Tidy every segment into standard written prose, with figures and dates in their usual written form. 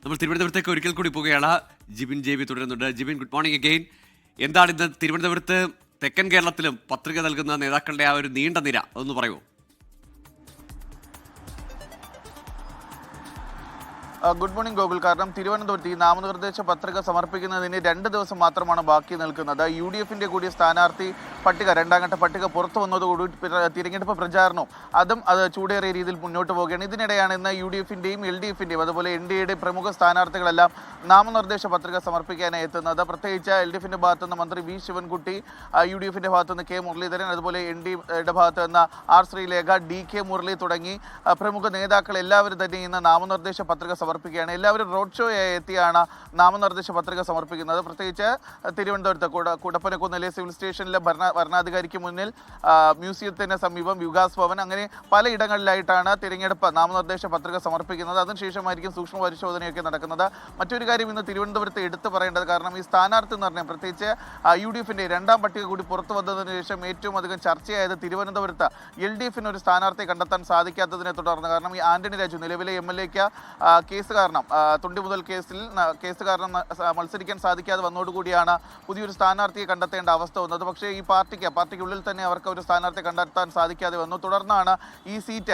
നമ്മൾ തിരുവനന്തപുരത്തേക്ക് ഒരിക്കൽ കൂടി പോവുകയാണ്. ജിബിൻ ജെ വി തുടരുന്നുണ്ട്. Jibin, good morning again. എന്താണ് ഇന്ന് തിരുവനന്തപുരത്ത് തെക്കൻ കേരളത്തിലും പത്രിക നൽകുന്ന നേതാക്കളുടെ ആ ഒരു നീണ്ട നിര, അതൊന്ന് പറയുമോ? Good morning Gokul. കാരണം തിരുവനന്തപുരത്ത് ഈ നാമനിർദ്ദേശ പത്രിക സമർപ്പിക്കുന്നതിന് 2 ദിവസം മാത്രമാണ് ബാക്കി നിൽക്കുന്നത്. UDFന്റെ കൂടി സ്ഥാനാർത്ഥി പട്ടിക, രണ്ടാം ഘട്ട പട്ടിക പുറത്തു വന്നതോടുകൂടി തിരഞ്ഞെടുപ്പ് പ്രചാരണവും അത് ചൂടേറിയ രീതിയിൽ മുന്നോട്ട് പോവുകയാണ്. ഇതിനിടെയാണ് ഇന്ന് UDFന്റെയും LDFന്റെയും അതുപോലെ NDAയുടെയും പ്രമുഖ സ്ഥാനാർത്ഥികളെല്ലാം നാമനിർദ്ദേശ പത്രിക സമർപ്പിക്കാനായി എത്തുന്നത്. പ്രത്യേകിച്ച് LDFന്റെ ഭാഗത്തുനിന്ന് മന്ത്രി V ശിവൻകുട്ടി, UDFന്റെ ഭാഗത്തുനിന്ന് K മുരളീധരൻ, അതുപോലെ NDAയുടെ ഭാഗത്ത് നിന്ന് R ശ്രീലേഖ, DK മുരളി തുടങ്ങി പ്രമുഖ നേതാക്കൾ എല്ലാവരും തന്നെ ഇന്ന് നാമനിർദ്ദേശ പത്രിക സമർപ്പിക്കുകയാണ്. എല്ലാവരും റോഡ് ഷോ എത്തിയാണ് നാമനിർദ്ദേശ പത്രിക സമർപ്പിക്കുന്നത്. പ്രത്യേകിച്ച് തിരുവനന്തപുരത്ത് കുടപ്പനക്കുന്നിലെ സിവിൽ സ്റ്റേഷനിലെ ഭരണാധികാരിക്ക് മുന്നിൽ, മ്യൂസിയത്തിന് സമീപം വികാസ് ഭവൻ, അങ്ങനെ പലയിടങ്ങളിലായിട്ടാണ് തിരഞ്ഞെടുപ്പ് നാമനിർദ്ദേശ പത്രിക സമർപ്പിക്കുന്നത്. അതിനുശേഷമായിരിക്കും സൂക്ഷ്മ പരിശോധനയൊക്കെ നടക്കുന്നത്. മറ്റൊരു കാര്യം ഇന്ന് തിരുവനന്തപുരത്ത് എടുത്തു പറയേണ്ടത്, കാരണം ഈ സ്ഥാനാർത്ഥി നിർണ്ണയം, പ്രത്യേകിച്ച് UDFന്റെ രണ്ടാം പട്ടിക കൂടി പുറത്തു വന്നതിന് ശേഷം ഏറ്റവും അധികം ചർച്ചയായത് തിരുവനന്തപുരത്ത് LDFന് ഒരു സ്ഥാനാർത്ഥിയെ കണ്ടെത്താൻ സാധിക്കാത്തതിനെ തുടർന്ന്. കാരണം ഈ ആന്റണി രാജു, നിലവിലെ MLAക്ക് കേസ് കാരണം, തുണ്ടി മുതൽ കേസ് കാരണം മത്സരിക്കാൻ സാധിക്കാതെ വന്നതോടുകൂടിയാണ് പുതിയൊരു സ്ഥാനാർത്ഥിയെ കണ്ടെത്തേണ്ട അവസ്ഥ വന്നത്. പക്ഷേ ഈ പാർട്ടിക്കുള്ളിൽ തന്നെ അവർക്ക് ഒരു സ്ഥാനാർത്ഥിയെ കണ്ടെത്താൻ സാധിക്കാതെ വന്നു. തുടർന്നാണ് ഈ സീറ്റ്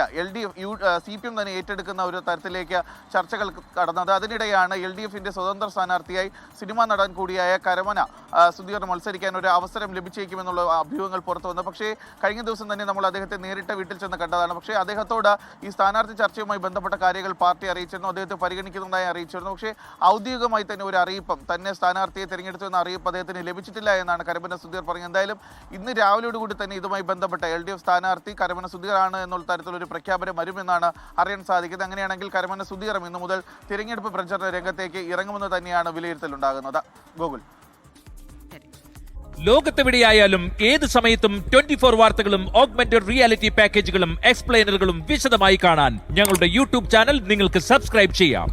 CPM തന്നെ ഏറ്റെടുക്കുന്ന ഒരു തരത്തിലേക്ക് ചർച്ചകൾ കടന്നത്. അതിനിടെയാണ് LDFന്റെ സ്വതന്ത്ര സ്ഥാനാർത്ഥിയായി സിനിമാ നടൻ കൂടിയായ കരമന സുധീർ മത്സരിക്കാൻ ഒരു അവസരം ലഭിച്ചേക്കുമെന്നുള്ള അഭ്യൂഹങ്ങൾ പുറത്തു വന്നു. പക്ഷേ കഴിഞ്ഞ ദിവസം തന്നെ നമ്മൾ അദ്ദേഹത്തെ നേരിട്ട് വീട്ടിൽ ചെന്ന് കണ്ടതാണ്. പക്ഷേ അദ്ദേഹത്തോട് ഈ സ്ഥാനാർത്ഥി ചർച്ചയുമായി ബന്ധപ്പെട്ട കാര്യങ്ങൾ പാർട്ടി അറിയിച്ചിരുന്നു, അദ്ദേഹത്തെ പരിഗണിക്കുന്നതായി അറിയിച്ചിരുന്നു. പക്ഷേ ഔദ്യോഗികമായി തന്നെ ഒരു അറിയിപ്പം, തന്നെ സ്ഥാനാർത്ഥിയെ തിരഞ്ഞെടുത്തു എന്ന അറിയിപ്പ് അദ്ദേഹത്തിന് ലഭിച്ചിട്ടില്ല എന്നാണ് കരമന സുധീർ പറഞ്ഞത്. എന്തായാലും ഇന്ന് രാവിലെയോടുകൂടി തന്നെ ഇതുമായി ബന്ധപ്പെട്ട LDF സ്ഥാനാർത്ഥി കരമന സുധീർ ആണ് എന്നുള്ള തരത്തിലൊരു പ്രഖ്യാപനം വരുമെന്നാണ് അറിയാൻ സാധിക്കുന്നത്. അങ്ങനെയാണെങ്കിൽ കരമന സുധീറും ഇന്നു മുതൽ തിരഞ്ഞെടുപ്പ് പ്രചരണ രംഗത്തേക്ക് ഇറങ്ങുമെന്ന് തന്നെയാണ് വിലയിരുത്തലുണ്ടാകുന്നത്. ഗോകുൽ, ലോകത്തെവിടെയായാലും ഏത് സമയത്തും 24 വാർത്തകളും ഓഗ്മെന്റഡ് റിയാലിറ്റി പാക്കേജുകളും എക്സ്പ്ലെയിനറുകളും വിശദമായി കാണാൻ ഞങ്ങളുടെ YouTube ചാനൽ നിങ്ങൾക്ക് സബ്സ്ക്രൈബ് ചെയ്യാം.